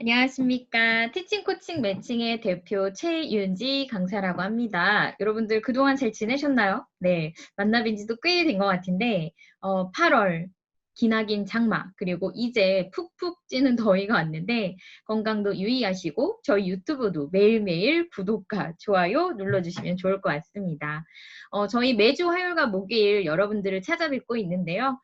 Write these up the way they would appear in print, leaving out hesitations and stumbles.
안녕하십니까. 티칭 코칭 매칭의 대표 최윤지 강사라고 합니다. 여러분들 그동안 잘 지내셨나요? 네, 만나뵌 지도 꽤 된 것 같은데 8월 기나긴 장마 그리고 이제 푹푹 찌는 더위가 왔는데 건강도 유의하시고 저희 유튜브도 매일매일 구독과 좋아요 눌러주시면 좋을 것 같습니다. 저희 매주 화요일과 목요일 여러분들을 찾아뵙고 있는데요.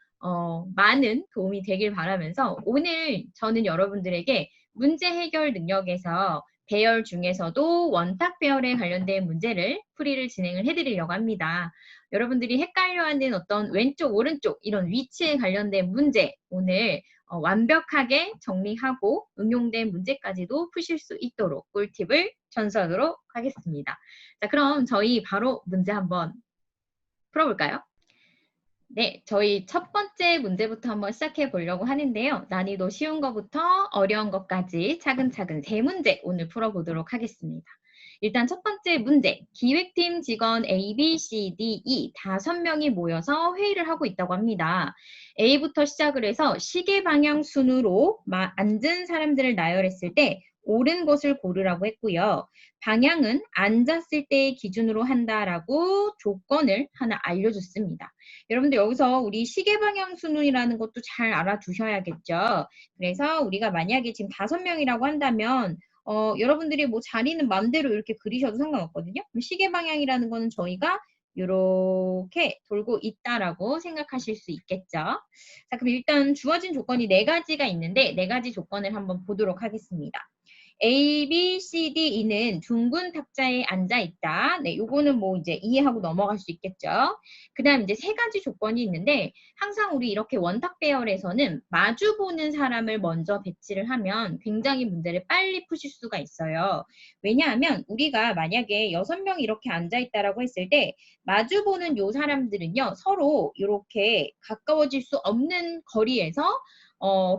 많은 도움이 되길 바라면서 오늘 저는 여러분들에게 문제 해결 능력에서 배열 중에서도 원탁 배열에 관련된 문제를 풀이를 진행을 해드리려고 합니다. 여러분들이 헷갈려하는 어떤 왼쪽, 오른쪽 이런 위치에 관련된 문제 오늘 완벽하게 정리하고 응용된 문제까지도 푸실 수 있도록 꿀팁을 전수하도록 하겠습니다. 자, 그럼 저희 바로 문제 한번 풀어볼까요? 네, 저희 첫 번째 문제부터 한번 시작해 보려고 하는데요. 난이도 쉬운 것부터 어려운 것까지 차근차근 세 문제 오늘 풀어보도록 하겠습니다. 일단 첫 번째 문제, 기획팀 직원 A, B, C, D, E 5명이 모여서 회의를 하고 있다고 합니다. A부터 시작을 해서 시계 방향 순으로 앉은 사람들을 나열했을 때 옳은 것을 고르라고 했고요. 방향은 앉았을 때의 기준으로 한다라고 조건을 하나 알려줬습니다. 여러분들 여기서 우리 시계 방향 순이라는 것도 잘 알아두셔야겠죠. 그래서 우리가 만약에 지금 5명이라고 한다면 여러분들이 뭐 자리는 마음대로 이렇게 그리셔도 상관없거든요. 그럼 시계 방향이라는 거는 저희가 이렇게 돌고 있다라고 생각하실 수 있겠죠. 자, 그럼 일단 주어진 조건이 4가지가 있는데 4가지 조건을 한번 보도록 하겠습니다. A, B, C, D, E는 둥근 탁자에 앉아 있다. 네, 요거는 뭐 이제 이해하고 넘어갈 수 있겠죠. 그 다음 이제 3가지 조건이 있는데 항상 우리 이렇게 원탁 배열에서는 마주 보는 사람을 먼저 배치를 하면 굉장히 문제를 빨리 푸실 수가 있어요. 왜냐하면 우리가 만약에 6명 이렇게 앉아 있다라고 했을 때 마주 보는 요 사람들은요 서로 이렇게 가까워질 수 없는 거리에서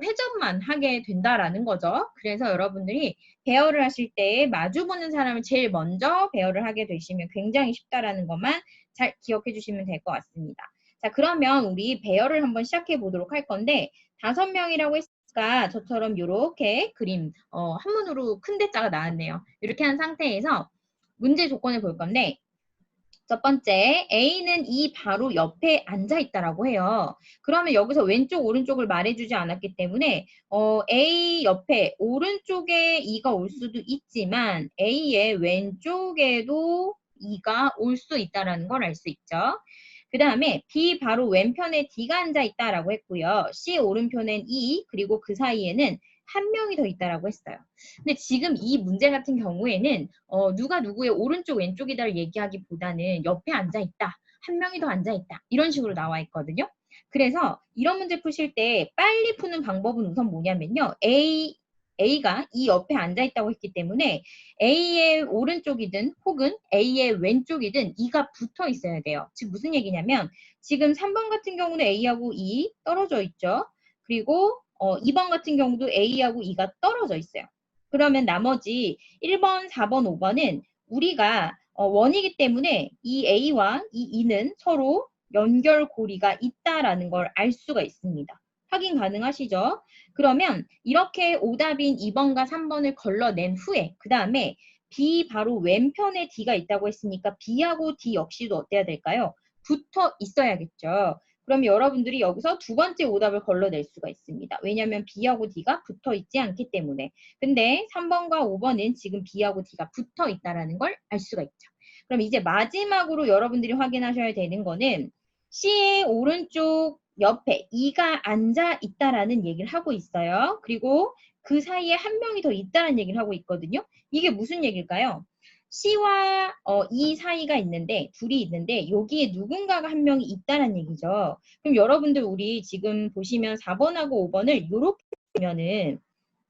회전만 하게 된다라는 거죠. 그래서 여러분들이 배열을 하실 때 마주보는 사람을 제일 먼저 배열을 하게 되시면 굉장히 쉽다라는 것만 잘 기억해 주시면 될 것 같습니다. 자, 그러면 우리 배열을 한번 시작해 보도록 할 건데 5명이라고 했으니까 저처럼 이렇게 그림 한문으로 큰 대자가 나왔네요. 이렇게 한 상태에서 문제 조건을 볼 건데 첫 번째, A는 이 바로 옆에 앉아 있다라고 해요. 그러면 여기서 왼쪽, 오른쪽을 말해주지 않았기 때문에 A 옆에 오른쪽에 E가 올 수도 있지만 A의 왼쪽에도 E가 올 수 있다라는 걸 알 수 있죠. 그 다음에 B 바로 왼편에 D가 앉아 있다라고 했고요. C 오른편엔 E 그리고 그 사이에는 한 명이 더 있다라고 했어요. 근데 지금 이 문제 같은 경우에는 누가 누구의 오른쪽 왼쪽이다를 얘기하기보다는 옆에 앉아있다. 한 명이 더 앉아있다. 이런 식으로 나와 있거든요. 그래서 이런 문제 푸실 때 빨리 푸는 방법은 우선 뭐냐면요. A가 이 옆에 앉아있다고 했기 때문에 A의 오른쪽이든 혹은 A의 왼쪽이든 E가 붙어 있어야 돼요. 즉 무슨 얘기냐면 지금 3번 같은 경우는 A하고 E 떨어져 있죠. 그리고 2번 같은 경우도 A하고 E가 떨어져 있어요. 그러면 나머지 1번, 4번, 5번은 우리가 원이기 때문에 이 A와 이 E는 서로 연결고리가 있다라는 걸 알 수가 있습니다. 확인 가능하시죠? 그러면 이렇게 오답인 2번과 3번을 걸러낸 후에 그 다음에 B 바로 왼편에 D가 있다고 했으니까 B하고 D 역시도 어때야 될까요? 붙어 있어야겠죠. 그럼 여러분들이 여기서 두 번째 오답을 걸러낼 수가 있습니다. 왜냐하면 B하고 D가 붙어 있지 않기 때문에. 근데 3번과 5번은 지금 B하고 D가 붙어 있다는 걸 알 수가 있죠. 그럼 이제 마지막으로 여러분들이 확인하셔야 되는 거는 C의 오른쪽 옆에 E가 앉아 있다라는 얘기를 하고 있어요. 그리고 그 사이에 한 명이 더 있다는 얘기를 하고 있거든요. 이게 무슨 얘기일까요? C와 E 사이가 있는데 둘이 있는데 여기에 누군가가 한 명이 있다는 얘기죠. 그럼 여러분들 우리 지금 보시면 4번하고 5번을 이렇게 보면은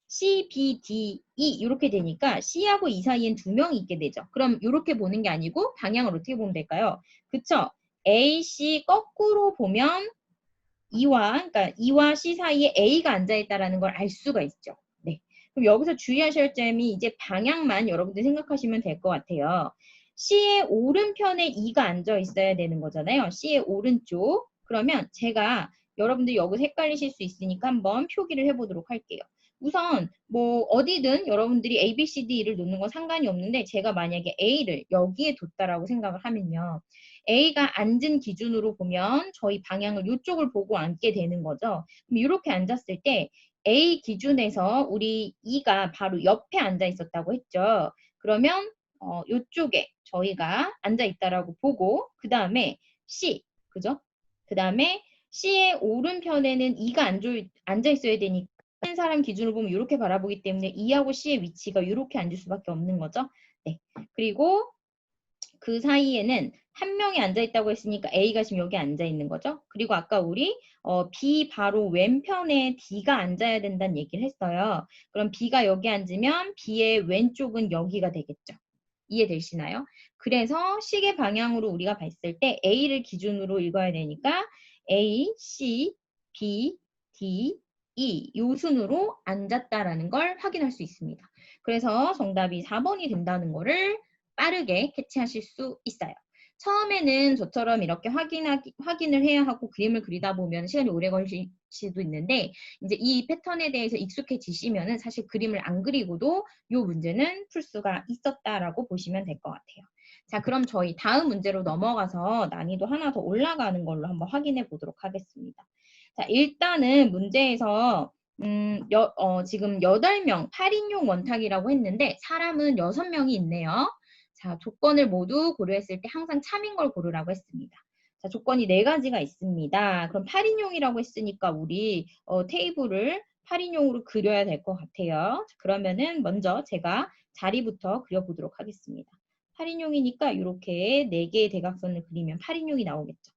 C, B, D, E 이렇게 되니까 C하고 E 사이엔 2명이 있게 되죠. 그럼 이렇게 보는 게 아니고 방향을 어떻게 보면 될까요? 그쵸? A, C 거꾸로 보면 그러니까 E와 C 사이에 A가 앉아있다는 걸 알 수가 있죠. 네. 그럼 여기서 주의하실 점이 이제 방향만 여러분들 생각하시면 될 것 같아요. C의 오른편에 E가 앉아 있어야 되는 거잖아요. C의 오른쪽. 그러면 제가 여러분들 여기서 헷갈리실 수 있으니까 한번 표기를 해보도록 할게요. 우선 뭐 어디든 여러분들이 A, B, C, D를 놓는 건 상관이 없는데 제가 만약에 A를 여기에 뒀다라고 생각을 하면요. A가 앉은 기준으로 보면 저희 방향을 이쪽을 보고 앉게 되는 거죠. 그럼 이렇게 앉았을 때 A 기준에서 우리 E가 바로 옆에 앉아 있었다고 했죠. 그러면 이쪽에 저희가 앉아 있다라고 보고 그 다음에 C, 그죠? 그 다음에 C의 오른편에는 E가 앉아 있어야 되니까 한 사람 기준으로 보면 이렇게 바라보기 때문에 E하고 C의 위치가 이렇게 앉을 수밖에 없는 거죠. 네. 그리고 그 사이에는 한 명이 앉아 있다고 했으니까 A가 지금 여기 앉아 있는 거죠. 그리고 아까 우리 B 바로 왼편에 D가 앉아야 된다는 얘기를 했어요. 그럼 B가 여기 앉으면 B의 왼쪽은 여기가 되겠죠. 이해되시나요? 그래서 시계 방향으로 우리가 봤을 때 A를 기준으로 읽어야 되니까 A, C, B, D, E 요 순으로 앉았다라는 걸 확인할 수 있습니다. 그래서 정답이 4번이 된다는 거를 빠르게 캐치하실 수 있어요. 처음에는 저처럼 이렇게 확인을 해야 하고 그림을 그리다 보면 시간이 오래 걸릴 수도 있는데 이제 이 패턴에 대해서 익숙해지시면은 사실 그림을 안 그리고도 이 문제는 풀 수가 있었다라고 보시면 될 것 같아요. 자, 그럼 저희 다음 문제로 넘어가서 난이도 하나 더 올라가는 걸로 한번 확인해 보도록 하겠습니다. 자, 일단은 문제에서 지금 8명, 8인용 원탁이라고 했는데 사람은 6명이 있네요. 자, 조건을 모두 고려했을 때 항상 참인 걸 고르라고 했습니다. 자, 조건이 4가지가 있습니다. 그럼 8인용이라고 했으니까 우리 테이블을 8인용으로 그려야 될 것 같아요. 자, 그러면은 먼저 제가 자리부터 그려보도록 하겠습니다. 8인용이니까 이렇게 4개의 대각선을 그리면 8인용이 나오겠죠.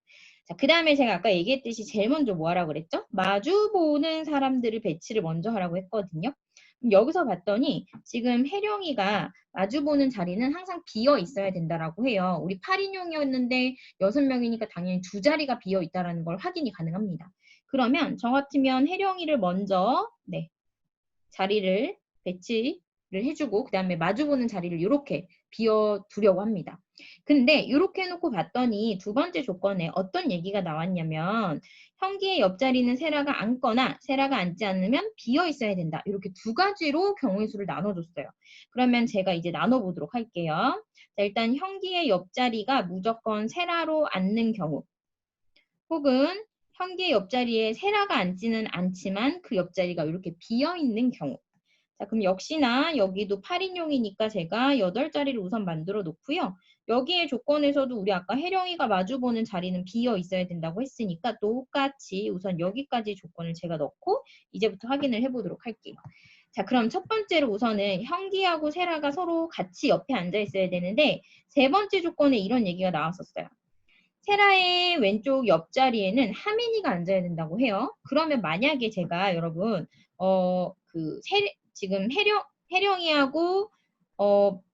자, 그 다음에 제가 아까 얘기했듯이 제일 먼저 뭐 하라고 그랬죠? 마주보는 사람들을 배치를 먼저 하라고 했거든요. 그럼 여기서 봤더니 지금 혜령이가 마주보는 자리는 항상 비어 있어야 된다라고 해요. 우리 8인용이었는데 6명이니까 당연히 2자리가 비어 있다라는 걸 확인이 가능합니다. 그러면 저 같으면 혜령이를 먼저 자리를 배치를 해주고 그 다음에 마주보는 자리를 이렇게 비워두려고 합니다. 근데 이렇게 해놓고 봤더니 두 번째 조건에 어떤 얘기가 나왔냐면 형기의 옆자리는 세라가 앉거나 세라가 앉지 않으면 비어 있어야 된다. 이렇게 2가지로 경우의 수를 나눠줬어요. 그러면 제가 이제 나눠보도록 할게요. 자, 일단 형기의 옆자리가 무조건 세라로 앉는 경우 혹은 형기의 옆자리에 세라가 앉지는 않지만 그 옆자리가 이렇게 비어있는 경우. 자, 그럼 역시나 여기도 8인용이니까 제가 8자리를 우선 만들어 놓고요. 여기에 조건에서도 우리 아까 혜령이가 마주보는 자리는 비어 있어야 된다고 했으니까 똑같이 우선 여기까지 조건을 제가 넣고 이제부터 확인을 해보도록 할게요. 자, 그럼 첫 번째로 우선은 형기하고 세라가 서로 같이 옆에 앉아 있어야 되는데 세 번째 조건에 이런 얘기가 나왔었어요. 세라의 왼쪽 옆자리에는 하민이가 앉아야 된다고 해요. 그러면 만약에 제가 여러분 지금 혜령이하고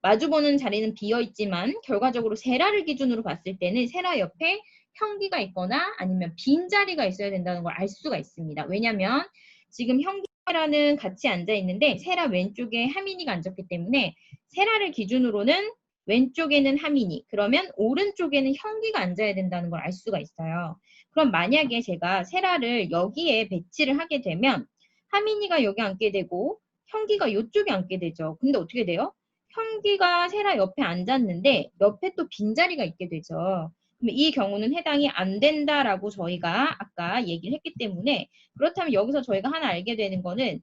마주보는 자리는 비어있지만 결과적으로 세라를 기준으로 봤을 때는 세라 옆에 형기가 있거나 아니면 빈 자리가 있어야 된다는 걸 알 수가 있습니다. 왜냐하면 지금 형기라는 같이 앉아 있는데 세라 왼쪽에 하민이가 앉았기 때문에 세라를 기준으로는 왼쪽에는 하민이, 그러면 오른쪽에는 형기가 앉아야 된다는 걸 알 수가 있어요. 그럼 만약에 제가 세라를 여기에 배치를 하게 되면 하민이가 여기 앉게 되고 형기가 이쪽에 앉게 되죠. 근데 어떻게 돼요? 형기가 세라 옆에 앉았는데 옆에 또 빈자리가 있게 되죠. 그럼 이 경우는 해당이 안 된다라고 저희가 아까 얘기를 했기 때문에 그렇다면 여기서 저희가 하나 알게 되는 거는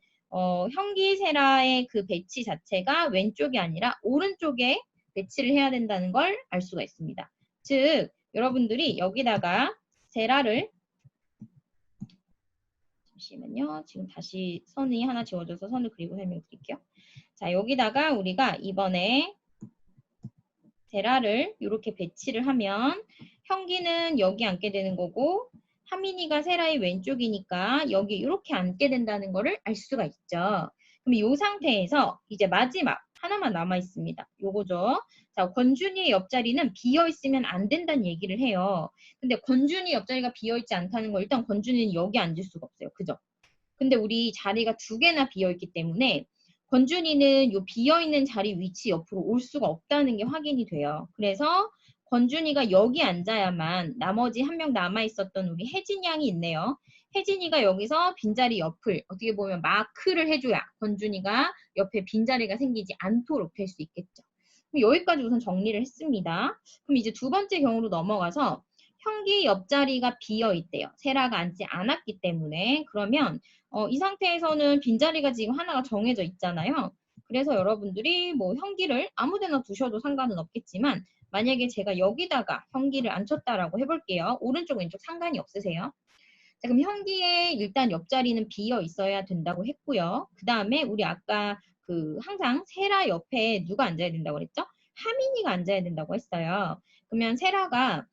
형기 세라의 그 배치 자체가 왼쪽이 아니라 오른쪽에 배치를 해야 된다는 걸 알 수가 있습니다. 즉 여러분들이 여기다가 세라를 잠시만요. 지금 다시 선이 하나 지워져서 선을 그리고 설명드릴게요. 자, 여기다가 우리가 이번에 세라를 이렇게 배치를 하면 형기는 여기 앉게 되는 거고 하민이가 세라의 왼쪽이니까 여기 이렇게 앉게 된다는 거를 알 수가 있죠. 그럼 이 상태에서 이제 마지막 하나만 남아 있습니다. 요거죠. 자, 권준이의 옆자리는 비어 있으면 안 된다는 얘기를 해요. 근데 권준이 옆자리가 비어 있지 않다는 거 일단 권준이는 여기 앉을 수가 없어요. 그죠? 근데 우리 자리가 2개나 비어 있기 때문에 권준이는 요 비어있는 자리 위치 옆으로 올 수가 없다는 게 확인이 돼요. 그래서 권준이가 여기 앉아야만 나머지 한 명 남아있었던 우리 혜진 양이 있네요. 혜진이가 여기서 빈자리 옆을 어떻게 보면 마크를 해줘야 권준이가 옆에 빈자리가 생기지 않도록 될 수 있겠죠. 그럼 여기까지 우선 정리를 했습니다. 그럼 이제 두 번째 경우로 넘어가서 형기 옆자리가 비어 있대요. 세라가 앉지 않았기 때문에. 그러면 이 상태에서는 빈자리가 지금 하나가 정해져 있잖아요. 그래서 여러분들이 뭐 형기를 아무 데나 두셔도 상관은 없겠지만 만약에 제가 여기다가 형기를 앉혔다라고 해볼게요. 오른쪽 왼쪽 상관이 없으세요? 자, 그럼 형기에 일단 옆자리는 비어 있어야 된다고 했고요. 그 다음에 우리 아까 항상 세라 옆에 누가 앉아야 된다고 그랬죠? 하민이가 앉아야 된다고 했어요. 그러면 세라가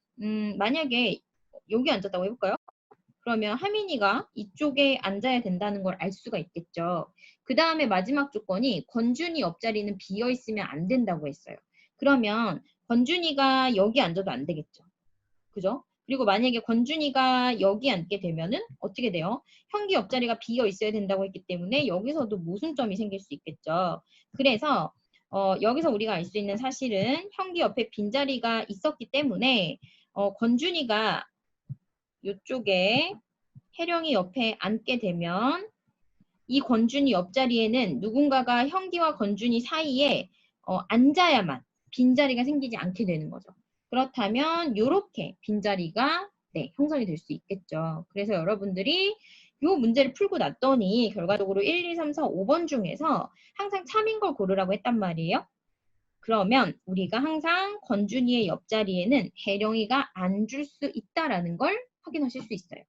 만약에 여기 앉았다고 해볼까요? 그러면 하민이가 이쪽에 앉아야 된다는 걸 알 수가 있겠죠. 그 다음에 마지막 조건이 권준이 옆자리는 비어 있으면 안 된다고 했어요. 그러면 권준이가 여기 앉아도 안 되겠죠. 그죠? 그리고 만약에 권준이가 여기 앉게 되면은 어떻게 돼요? 형기 옆자리가 비어 있어야 된다고 했기 때문에 여기서도 모순점이 생길 수 있겠죠. 그래서 여기서 우리가 알 수 있는 사실은 형기 옆에 빈자리가 있었기 때문에 권준이가 이쪽에 혜령이 옆에 앉게 되면 이 권준이 옆자리에는 누군가가 형기와 권준이 사이에 앉아야만 빈자리가 생기지 않게 되는 거죠. 그렇다면 이렇게 빈자리가 형성이 될 수 있겠죠. 그래서 여러분들이 이 문제를 풀고 났더니 결과적으로 1, 2, 3, 4, 5번 중에서 항상 참인 걸 고르라고 했단 말이에요. 그러면 우리가 항상 권준이의 옆자리에는 혜령이가 앉을 수 있다라는 걸 확인하실 수 있어요.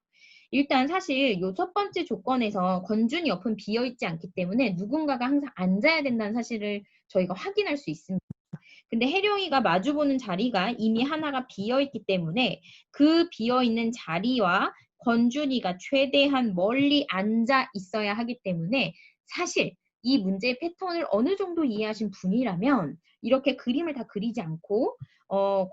일단 사실 요 첫 번째 조건에서 권준이 옆은 비어있지 않기 때문에 누군가가 항상 앉아야 된다는 사실을 저희가 확인할 수 있습니다. 근데 혜령이가 마주보는 자리가 이미 하나가 비어있기 때문에 그 비어있는 자리와 권준이가 최대한 멀리 앉아 있어야 하기 때문에 사실 이 문제의 패턴을 어느 정도 이해하신 분이라면 이렇게 그림을 다 그리지 않고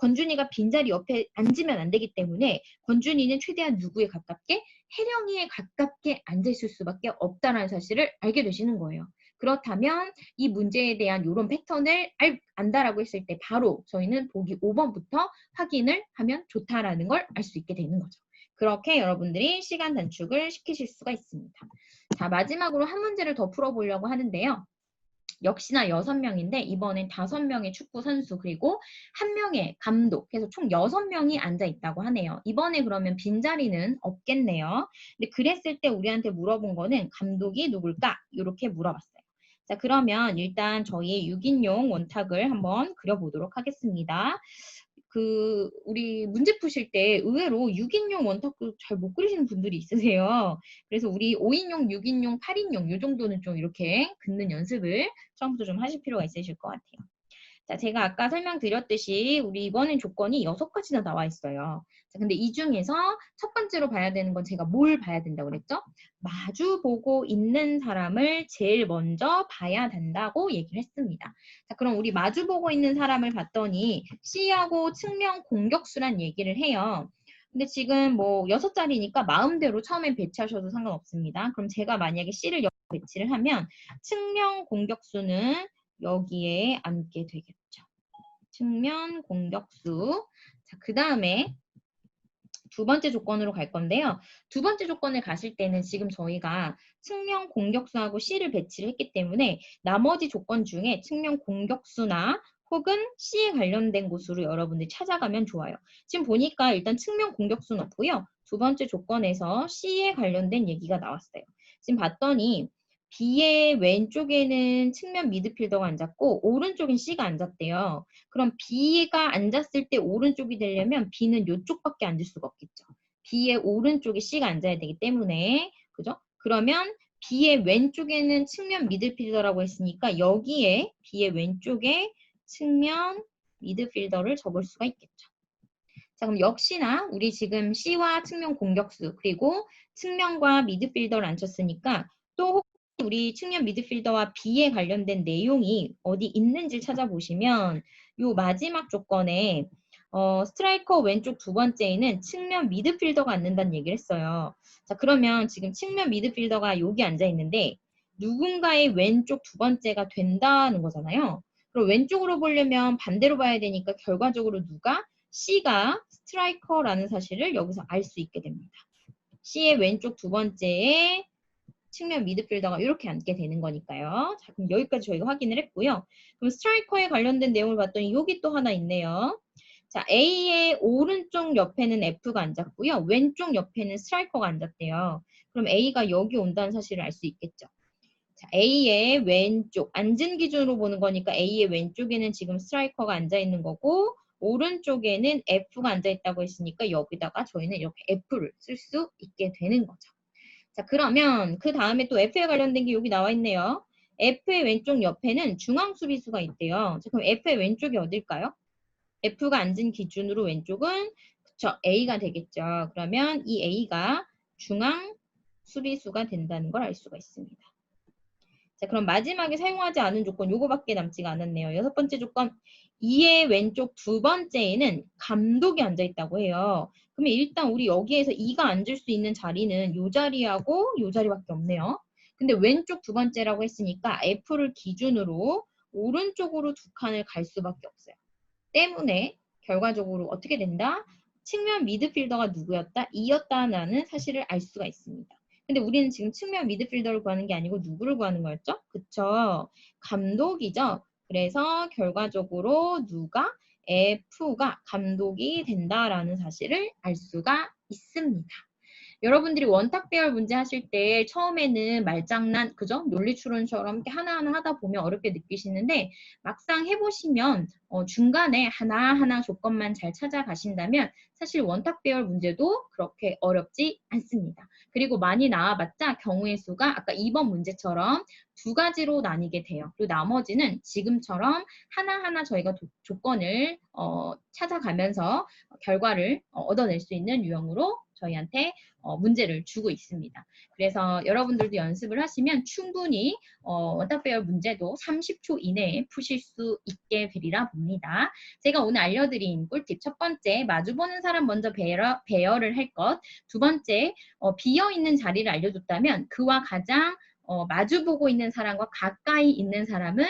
권준이가 빈자리 옆에 앉으면 안 되기 때문에 권준이는 최대한 누구에 가깝게? 혜령이에 가깝게 앉아있을 수밖에 없다는 사실을 알게 되시는 거예요. 그렇다면 이 문제에 대한 이런 패턴을 안다라고 했을 때 바로 저희는 보기 5번부터 확인을 하면 좋다라는 걸 알 수 있게 되는 거죠. 그렇게 여러분들이 시간 단축을 시키실 수가 있습니다. 자, 마지막으로 한 문제를 더 풀어보려고 하는데요. 역시나 6명인데 이번엔 5명의 축구 선수 그리고 1명의 감독 해서 총 6명이 앉아 있다고 하네요. 이번에 그러면 빈자리는 없겠네요. 근데 그랬을 때 우리한테 물어본 거는 감독이 누굴까? 이렇게 물어봤어요. 자, 그러면 일단 저희 6인용 원탁을 한번 그려보도록 하겠습니다. 우리 문제 푸실 때 의외로 6인용 원탁도 잘 못 그리시는 분들이 있으세요. 그래서 우리 5인용, 6인용, 8인용 이 정도는 좀 이렇게 긋는 연습을 처음부터 좀 하실 필요가 있으실 것 같아요. 자, 제가 아까 설명드렸듯이 우리 이번엔 조건이 6가지나 나와 있어요. 자, 근데 이 중에서 첫 번째로 봐야 되는 건 제가 뭘 봐야 된다고 그랬죠? 마주 보고 있는 사람을 제일 먼저 봐야 된다고 얘기를 했습니다. 자, 그럼 우리 마주 보고 있는 사람을 봤더니 C하고 측면 공격수란 얘기를 해요. 근데 지금 뭐 6자리니까 마음대로 처음에 배치하셔도 상관없습니다. 그럼 제가 만약에 C를 여기 배치를 하면 측면 공격수는 여기에 앉게 되겠죠. 측면 공격수. 자, 그 다음에 두 번째 조건으로 갈 건데요. 두 번째 조건을 가실 때는 지금 저희가 측면 공격수하고 C를 배치를 했기 때문에 나머지 조건 중에 측면 공격수나 혹은 C에 관련된 곳으로 여러분들이 찾아가면 좋아요. 지금 보니까 일단 측면 공격수는 없고요. 두 번째 조건에서 C에 관련된 얘기가 나왔어요. 지금 봤더니 B의 왼쪽에는 측면 미드필더가 앉았고 오른쪽엔 C가 앉았대요. 그럼 B가 앉았을 때 오른쪽이 되려면 B는 이쪽밖에 앉을 수가 없겠죠. B의 오른쪽에 C가 앉아야 되기 때문에 그죠? 그러면 B의 왼쪽에는 측면 미드필더라고 했으니까 여기에 B의 왼쪽에 측면 미드필더를 적을 수가 있겠죠. 자, 그럼 역시나 우리 지금 C와 측면 공격수 그리고 측면과 미드필더를 앉혔으니까 또 우리 측면 미드필더와 B에 관련된 내용이 어디 있는지 찾아보시면 요 마지막 조건에 스트라이커 왼쪽 두 번째에는 측면 미드필더가 앉는다는 얘기를 했어요. 자, 그러면 지금 측면 미드필더가 여기 앉아 있는데 누군가의 왼쪽 두 번째가 된다는 거잖아요. 그럼 왼쪽으로 보려면 반대로 봐야 되니까 결과적으로 누가 C가 스트라이커라는 사실을 여기서 알 수 있게 됩니다. C의 왼쪽 두 번째에 측면 미드필더가 이렇게 앉게 되는 거니까요. 자, 그럼 여기까지 저희가 확인을 했고요. 그럼 스트라이커에 관련된 내용을 봤더니 여기 또 하나 있네요. 자, A의 오른쪽 옆에는 F가 앉았고요. 왼쪽 옆에는 스트라이커가 앉았대요. 그럼 A가 여기 온다는 사실을 알 수 있겠죠. 자, A의 왼쪽, 앉은 기준으로 보는 거니까 A의 왼쪽에는 지금 스트라이커가 앉아 있는 거고, 오른쪽에는 F가 앉아 있다고 했으니까 여기다가 저희는 이렇게 F를 쓸 수 있게 되는 거죠. 자, 그러면 그 다음에 또 F에 관련된 게 여기 나와 있네요. F의 왼쪽 옆에는 중앙 수비수가 있대요. 자, 그럼 F의 왼쪽이 어딜까요? F가 앉은 기준으로 왼쪽은 그쵸, A가 되겠죠. 그러면 이 A가 중앙 수비수가 된다는 걸 알 수가 있습니다. 자, 그럼 마지막에 사용하지 않은 조건 요거밖에 남지가 않았네요. 여섯 번째 조건 2의 왼쪽 두 번째에는 감독이 앉아 있다고 해요. 그러면 일단 우리 여기에서 2가 앉을 수 있는 자리는 요 자리하고 요 자리밖에 없네요. 근데 왼쪽 두 번째라고 했으니까 F를 기준으로 오른쪽으로 두 칸을 갈 수밖에 없어요. 때문에 결과적으로 어떻게 된다? 측면 미드필더가 누구였다? 이었다라는 사실을 알 수가 있습니다. 근데 우리는 지금 측면 미드필더를 구하는 게 아니고 누구를 구하는 거였죠? 그쵸? 감독이죠. 그래서 결과적으로 누가? F가 감독이 된다라는 사실을 알 수가 있습니다. 여러분들이 원탁 배열 문제 하실 때 처음에는 말장난, 그죠? 논리추론처럼 이렇게 하나하나 하다 보면 어렵게 느끼시는데 막상 해보시면 중간에 하나하나 조건만 잘 찾아가신다면 사실 원탁 배열 문제도 그렇게 어렵지 않습니다. 그리고 많이 나와봤자 경우의 수가 아까 2번 문제처럼 두 가지로 나뉘게 돼요. 그리고 나머지는 지금처럼 하나하나 저희가 조건을 찾아가면서 결과를 얻어낼 수 있는 유형으로 저희한테 문제를 주고 있습니다. 그래서 여러분들도 연습을 하시면 충분히 원탁 배열 문제도 30초 이내에 푸실 수 있게 되리라 봅니다. 제가 오늘 알려드린 꿀팁 첫 번째 마주보는 사람 먼저 배열을 할 것, 두 번째 비어있는 자리를 알려줬다면 그와 가장 마주보고 있는 사람과 가까이 있는 사람은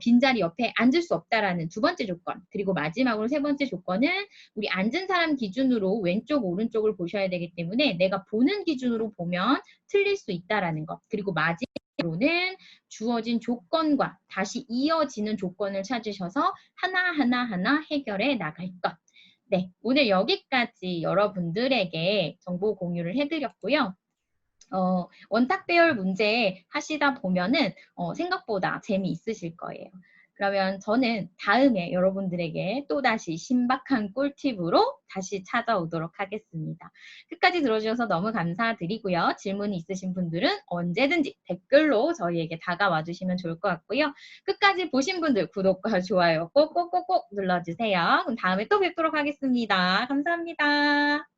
빈자리 옆에 앉을 수 없다라는 두 번째 조건, 그리고 마지막으로 세 번째 조건은 우리 앉은 사람 기준으로 왼쪽 오른쪽을 보셔야 되기 때문에 내가 보는 기준으로 보면 틀릴 수 있다라는 것, 그리고 마지막으로는 주어진 조건과 다시 이어지는 조건을 찾으셔서 하나하나 해결해 나갈 것. 네, 오늘 여기까지 여러분들에게 정보 공유를 해드렸고요. 원탁 배열 문제 하시다 보면은 생각보다 재미있으실 거예요. 그러면 저는 다음에 여러분들에게 또다시 신박한 꿀팁으로 다시 찾아오도록 하겠습니다. 끝까지 들어주셔서 너무 감사드리고요. 질문이 있으신 분들은 언제든지 댓글로 저희에게 다가와 주시면 좋을 것 같고요. 끝까지 보신 분들 구독과 좋아요 꼭꼭꼭꼭 눌러주세요. 그럼 다음에 또 뵙도록 하겠습니다. 감사합니다.